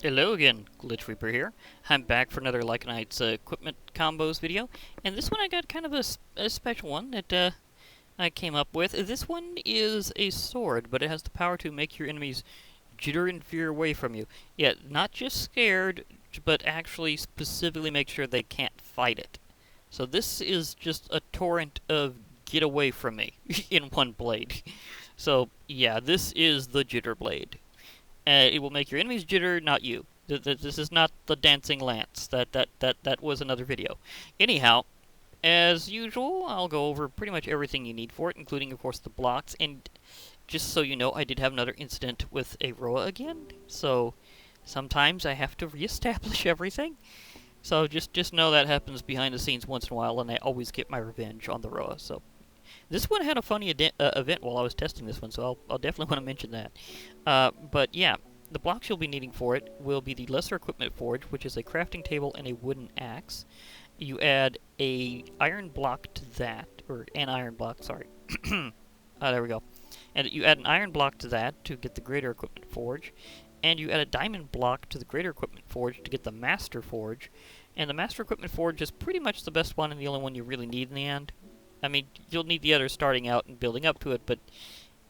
Hello again, Glitch Reaper here. I'm back for another Lycanites equipment combos video, and this one I got kind of a special one that I came up with. This one is a sword, but it has the power to make your enemies jitter and fear away from you. Yet, not just scared, but actually specifically make sure they can't fight it. So this is just a torrent of get away from me in one blade. So yeah, this is the Jitterblade. It will make your enemies jitter, not you. This is not the dancing lance. That was another video. Anyhow, as usual, I'll go over pretty much everything you need for it, including, of course, the blocks. And just so you know, I did have another incident with a Roa again. So sometimes I have to reestablish everything. So just know that happens behind the scenes once in a while, and I always get my revenge on the Roa. So this one had a funny event while I was testing this one, so I'll definitely want to mention that. But yeah, the blocks you'll be needing for it will be the Lesser Equipment Forge, which is a crafting table and a wooden axe. You add a iron block to that, or an iron block, sorry. There we go. And you add an iron block to that to get the Greater Equipment Forge. And you add a diamond block to the Greater Equipment Forge to get the Master Forge. And the Master Equipment Forge is pretty much the best one and the only one you really need in the end. I mean, you'll need the others starting out and building up to it, but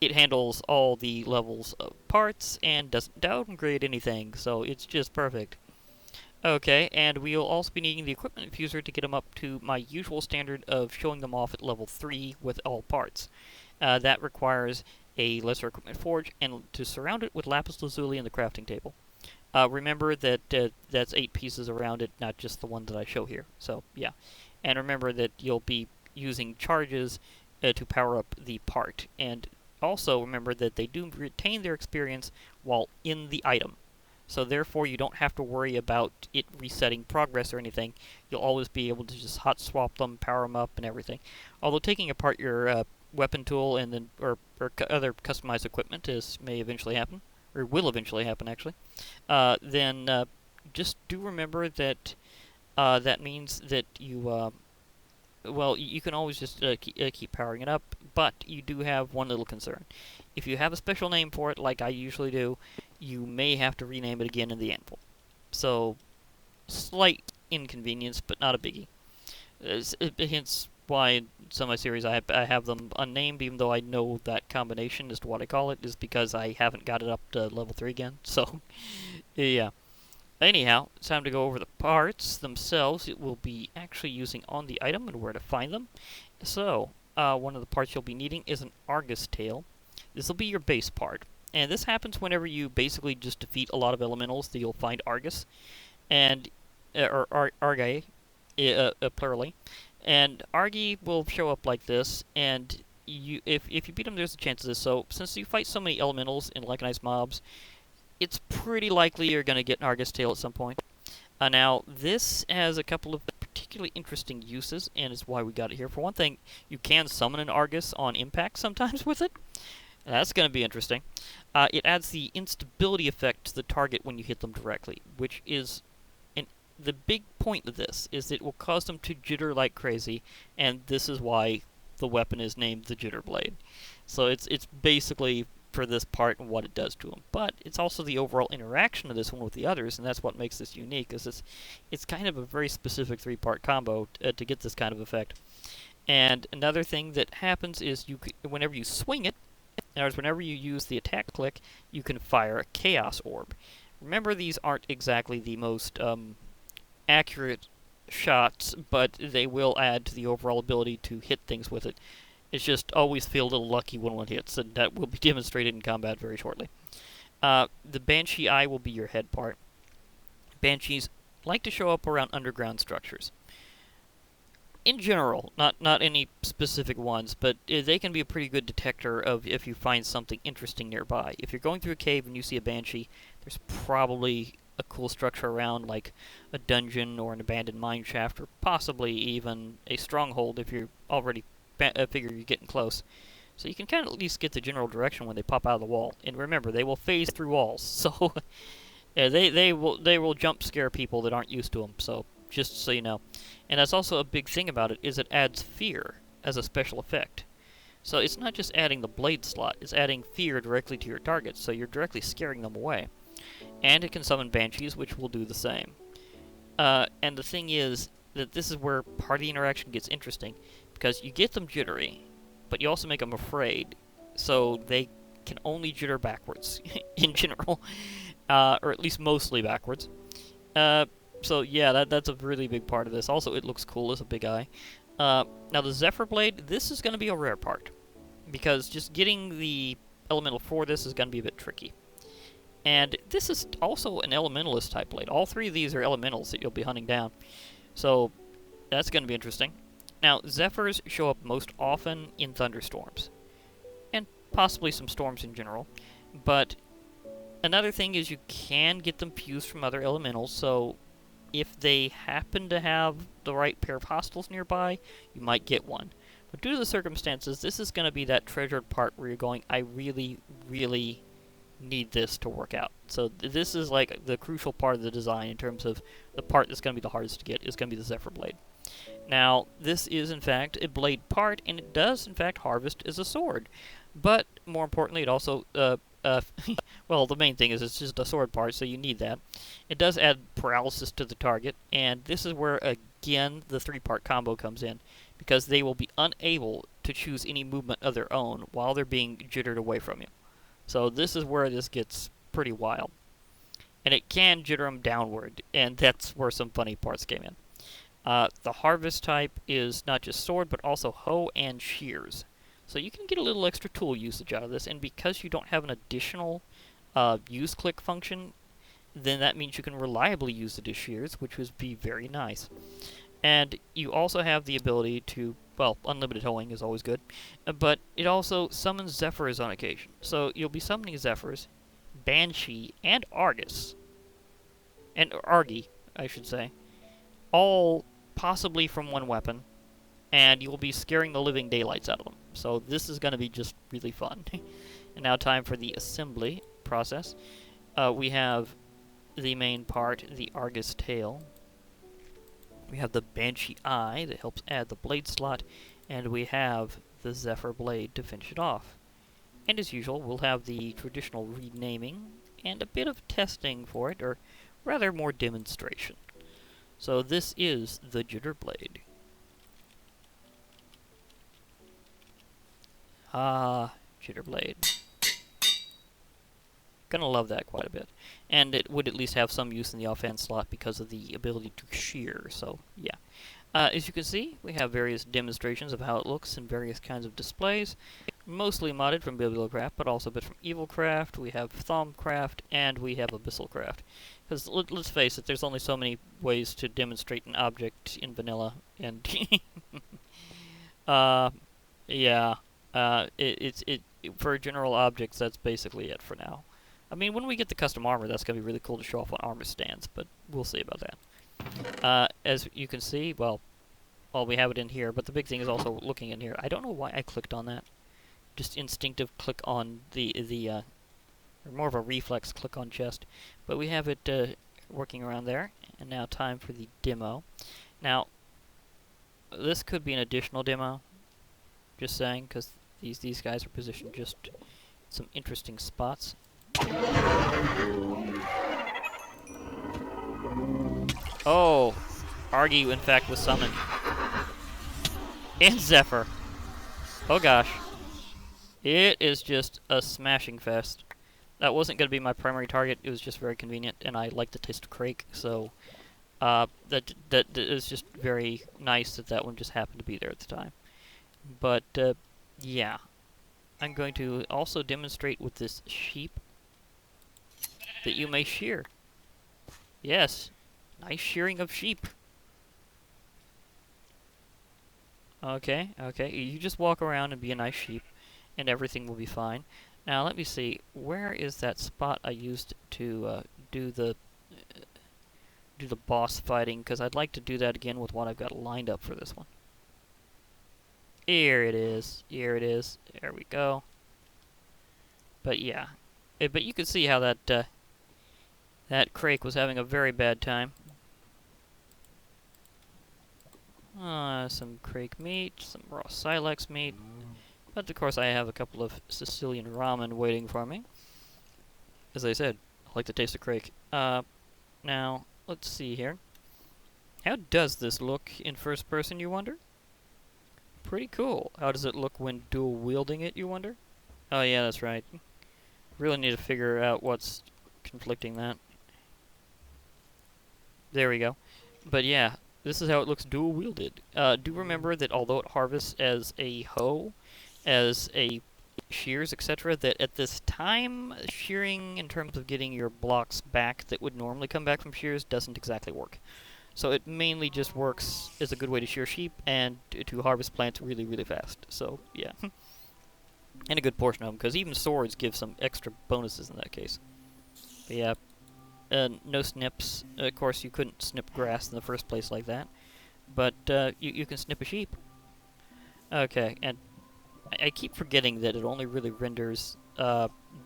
it handles all the levels of parts and doesn't downgrade anything, so it's just perfect. Okay, and we'll also be needing the equipment infuser to get them up to my usual standard of showing them off at level 3 with all parts. That requires a lesser equipment forge and to surround it with lapis lazuli and the crafting table. Remember that that's 8 pieces around it, not just the one that I show here. So, yeah. And remember that you'll be using charges to power up the part. And also remember that they do retain their experience while in the item. So therefore you don't have to worry about it resetting progress or anything. You'll always be able to just hot swap them, power them up, and everything. Although taking apart your weapon tool and then or other customized equipment may eventually happen, or will eventually happen actually, then just do remember that that means that you well, you can always just keep powering it up, but you do have one little concern. If you have a special name for it, like I usually do, you may have to rename it again in the anvil. So, slight inconvenience, but not a biggie. Hence why in some of my series I have them unnamed, even though I know that combination as to what I call it, is because I haven't got it up to level 3 again. So, yeah. Anyhow, it's time to go over the parts themselves. It will be actually using on the item and where to find them. So, one of the parts you'll be needing is an Argus tail. This will be your base part. And this happens whenever you basically just defeat a lot of elementals that you'll find Argus. And, or Argai, plurally. And Argi will show up like this, and if you beat them, there's a chance of this. So, since you fight so many elementals and Lycanite mobs, it's pretty likely you're going to get an Argus tail at some point. Now, this has a couple of particularly interesting uses, and is why we got it here. For one thing, you can summon an Argus on impact sometimes with it. That's going to be interesting. It adds the instability effect to the target when you hit them directly, which is the big point of this is it will cause them to jitter like crazy, and this is why the weapon is named the Jitterblade. So it's basically for this part and what it does to them. But it's also the overall interaction of this one with the others, and that's what makes this unique, is it's kind of a very specific 3-part combo to get this kind of effect. And another thing that happens is whenever you swing it, in other words, whenever you use the attack click, you can fire a Chaos Orb. Remember, these aren't exactly the most accurate shots, but they will add to the overall ability to hit things with it. It's just always feel a little lucky when one hits, and that will be demonstrated in combat very shortly. The Banshee Eye will be your head part. Banshees like to show up around underground structures. In general, not any specific ones, but they can be a pretty good detector of if you find something interesting nearby. If you're going through a cave and you see a Banshee, there's probably a cool structure around, like a dungeon or an abandoned mine shaft, or possibly even a stronghold if you're already figure you're getting close. So you can kind of at least get the general direction when they pop out of the wall. And remember, they will phase through walls, so they will jump scare people that aren't used to them. So just so you know, and that's also a big thing about it is it adds fear as a special effect. So it's not just adding the blade slot; it's adding fear directly to your target. So you're directly scaring them away. and it can summon banshees, which will do the same. And the thing is that this is where part of the interaction gets interesting, because you get them jittery, but you also make them afraid, so they can only jitter backwards in general, or at least mostly backwards. So yeah, that's a really big part of this. Also, it looks cool as a big eye. Now the Jitterblade, this is going to be a rare part, because just getting the elemental for this is going to be a bit tricky. And this is also an elementalist type blade. All three of these are elementals that you'll be hunting down. So that's going to be interesting. Now, Zephyrs show up most often in thunderstorms, and possibly some storms in general. But another thing is you can get them fused from other elementals, so if they happen to have the right pair of hostiles nearby, you might get one. But due to the circumstances, this is going to be that treasured part where you're going, I really, really need this to work out. So this is like the crucial part of the design in terms of the part that's going to be the hardest to get is going to be the Zephyr Blade. Now, this is in fact a blade part, and it does in fact harvest as a sword. But more importantly, it also, well, the main thing is it's just a sword part, so you need that. It does add paralysis to the target, and this is where, again, the three-part combo comes in, because they will be unable to choose any movement of their own while they're being jittered away from you. So this is where this gets pretty wild. And it can jitter them downward, and that's where some funny parts came in. The harvest type is not just sword, but also hoe and shears. So you can get a little extra tool usage out of this, and because you don't have an additional use click function, then that means you can reliably use it as shears, which would be very nice. And you also have the ability to, well, unlimited hoeing is always good, but it also summons Zephyrs on occasion. So you'll be summoning Zephyrs, Banshee, and Argus, and Argy, I should say, all possibly from one weapon, and you'll be scaring the living daylights out of them. So this is going to be just really fun. And now time for the assembly process. We have the main part, the Argus tail. We have the Banshee eye that helps add the blade slot, and we have the Zephyr blade to finish it off. And as usual, we'll have the traditional renaming and a bit of testing for it, or rather more demonstration. So this is the Jitterblade. Ah, Jitterblade. Gonna love that quite a bit. And it would at least have some use in the offhand slot because of the ability to shear, so yeah. As you can see, we have various demonstrations of how it looks in various kinds of displays. Mostly modded from Bibliocraft, but also a bit from Evilcraft, we have Thaumcraft, and we have Abyssalcraft. Because let's face it, there's only so many ways to demonstrate an object in vanilla, and yeah, for general objects, that's basically it for now. I mean, when we get the custom armor, that's going to be really cool to show off on armor stands, but we'll see about that. As you can see, well, we have it in here, but the big thing is also looking in here. I don't know why I clicked on that. Just instinctive click on or more of a reflex click on chest. But we have it working around there, and now time for the demo. Now, this could be an additional demo, just saying, because these guys are positioned just some interesting spots. Oh, Argy in fact was summoned. And Zephyr. Oh gosh. It is just a smashing fest. That wasn't going to be my primary target, it was just very convenient, and I like the taste of Crake, so that is just very nice that one just happened to be there at the time. But, yeah. I'm going to also demonstrate with this sheep that you may shear. Yes, nice shearing of sheep. Okay, you just walk around and be a nice sheep, and everything will be fine. Now, let me see, where is that spot I used to do the boss fighting, because I'd like to do that again with what I've got lined up for this one. Here it is, there we go. But yeah, but you can see how that Crake was having a very bad time. Some Crake meat, some raw silex meat. But of course I have a couple of Sicilian ramen waiting for me. As I said, I like the taste of crake. Now, let's see here. How does this look in first person, you wonder? Pretty cool. How does it look when dual wielding it, you wonder? Oh yeah, that's right. Really need to figure out what's conflicting that. There we go. But yeah, this is how it looks dual wielded. Do remember that although it harvests as a hoe, as a shears, etc., that at this time, shearing in terms of getting your blocks back that would normally come back from shears doesn't exactly work. So it mainly just works as a good way to shear sheep and to harvest plants really, really fast. So, yeah. And a good portion of them, because even swords give some extra bonuses in that case. But yeah, no snips. Of course, you couldn't snip grass in the first place like that. But you can snip a sheep. Okay, and I keep forgetting that it only really renders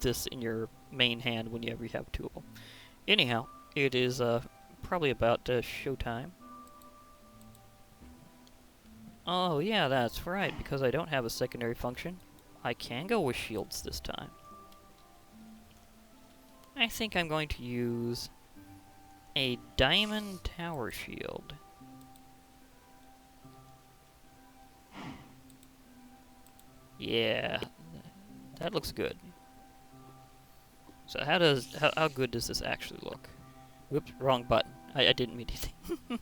this in your main hand whenever you have two of them. Anyhow, it is probably about showtime. Oh yeah, that's right, because I don't have a secondary function. I can go with shields this time. I think I'm going to use a diamond tower shield. Yeah, that looks good. So how good does this actually look? Whoops, wrong button. I didn't mean anything.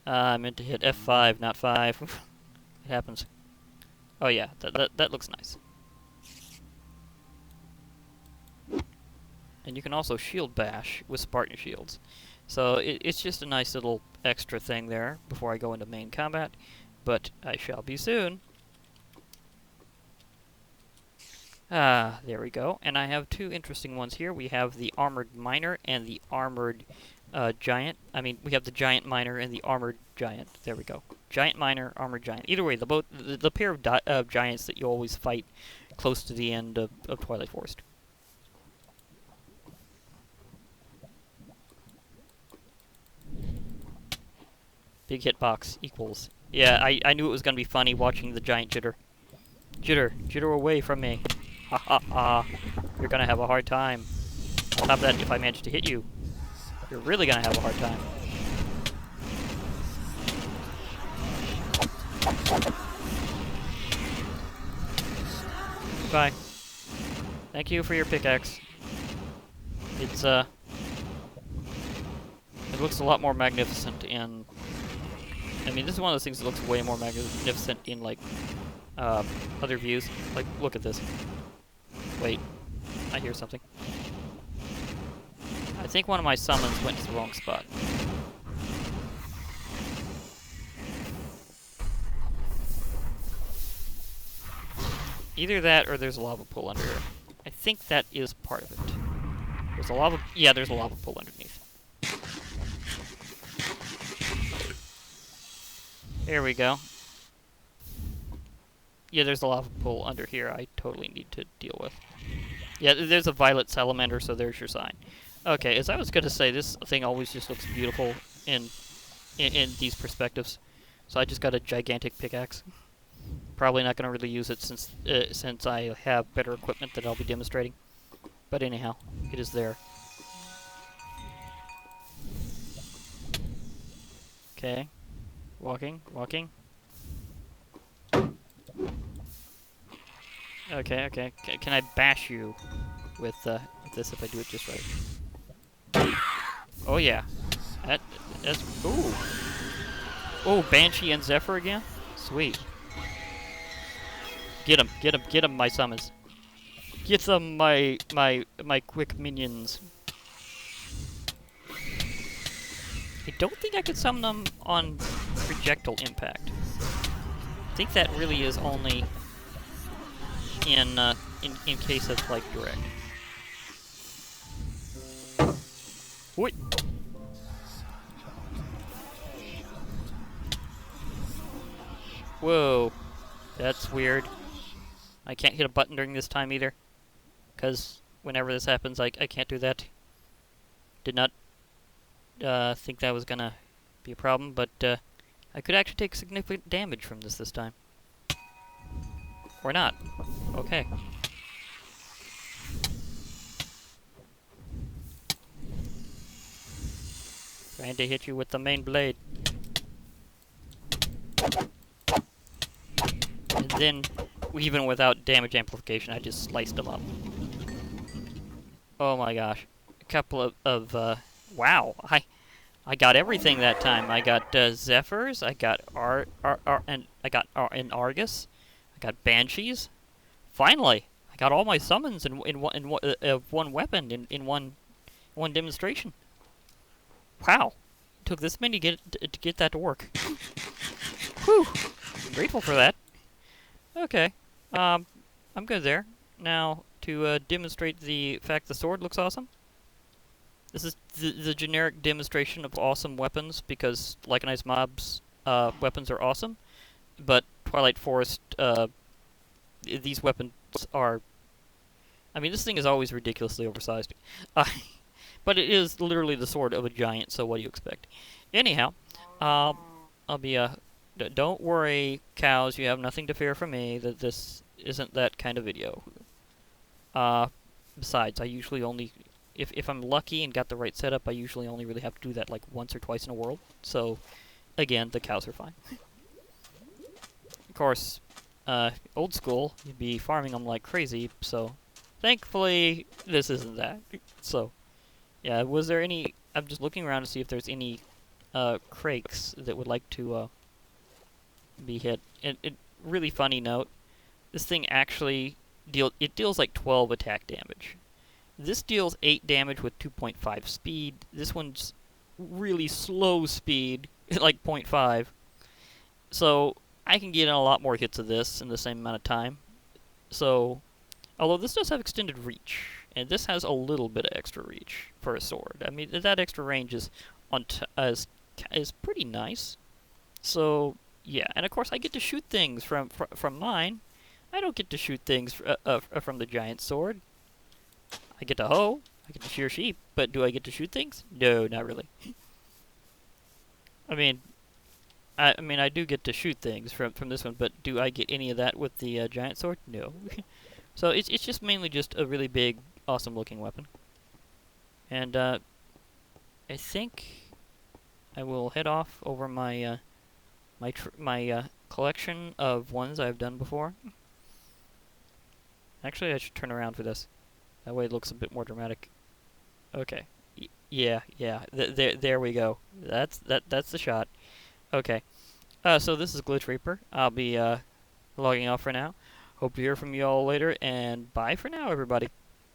I meant to hit F5, not 5. It happens. Oh yeah, that looks nice. And you can also shield bash with Spartan shields. So it's just a nice little extra thing there before I go into main combat. But I shall be soon. Ah, there we go. And I have two interesting ones here. We have the armored miner and the armored giant. I mean, we have the giant miner and the armored giant. There we go. Giant miner, armored giant. Either way, the pair of giants that you always fight close to the end of Twilight Forest. Big hitbox equals. Yeah, I knew it was going to be funny watching the giant jitter. Jitter away from me. Ha ha ha. You're going to have a hard time. On top of that, if I manage to hit you, you're really going to have a hard time. Goodbye. Thank you for your pickaxe. It's, it looks a lot more magnificent in... I mean, this is one of those things that looks way more magnificent in, like, other views. Like, look at this. Wait. I hear something. I think one of my summons went to the wrong spot. Either that or there's a lava pool under here. I think that is part of it. There's a lava... Yeah, there's a lava pool underneath. There we go. Yeah, there's a lava pool under here I totally need to deal with. Yeah, there's a violet salamander, so there's your sign. Okay, as I was going to say, this thing always just looks beautiful in these perspectives. So I just got a gigantic pickaxe. Probably not going to really use it since I have better equipment that I'll be demonstrating. But anyhow, it is there. Okay. Walking. Okay. Can I bash you with this if I do it just right? Oh yeah. That's... Ooh. Oh, Banshee and Zephyr again? Sweet. Get him, my summons. Get them, my quick minions. I don't think I could summon them on projectile impact. I think that really is only in case of, like, direct. What? Whoa. That's weird. I can't hit a button during this time either. Because whenever this happens, I can't do that. Did not think that was gonna be a problem, but I could actually take significant damage from this time. Or not. Okay. Trying to hit you with the main blade. And then, even without damage amplification, I just sliced them up. Oh my gosh. A couple of wow. I got everything that time. I got Zephyrs, I got and I got an Argus, I got Banshees. Finally, I got all my summons in one weapon in one demonstration. Wow, took this many to get that to work. Whew, grateful for that. Okay, I'm good there. Now to demonstrate the fact the sword looks awesome. This is the generic demonstration of awesome weapons because Lycanite mobs weapons are awesome, but Twilight Forest these weapons are. I mean, this thing is always ridiculously oversized. But it is literally the sword of a giant, so what do you expect? Anyhow, I'll be don't worry, cows, you have nothing to fear from me, that this isn't that kind of video. Besides, I usually only, if I'm lucky and got the right setup, I usually only really have to do that like once or twice in a world. So, again, the cows are fine. Of course, old school, you'd be farming them like crazy, so thankfully, this isn't that. So, yeah, was there any... I'm just looking around to see if there's any Krakes that would like to be hit. And really funny note, this thing actually deals like 12 attack damage. This deals 8 damage with 2.5 speed. This one's really slow speed, like 0.5. So I can get in a lot more hits of this in the same amount of time. So, although this does have extended reach, and this has a little bit of extra reach for a sword. I mean, that extra range is is pretty nice. So yeah, and of course I get to shoot things from mine. I don't get to shoot things from the giant sword. I get to hoe, I get to shear sheep, but do I get to shoot things? No, not really. I mean, I do get to shoot things from this one, but do I get any of that with the giant sword? No. So it's just mainly just a really big, awesome-looking weapon. And I think I will head off over my my collection of ones I've done before. Actually, I should turn around for this. That way it looks a bit more dramatic. Okay. Yeah. There we go. That's the shot. Okay. So this is Glitch Reaper. I'll be logging off for now. Hope to hear from you all later, and bye for now, everybody.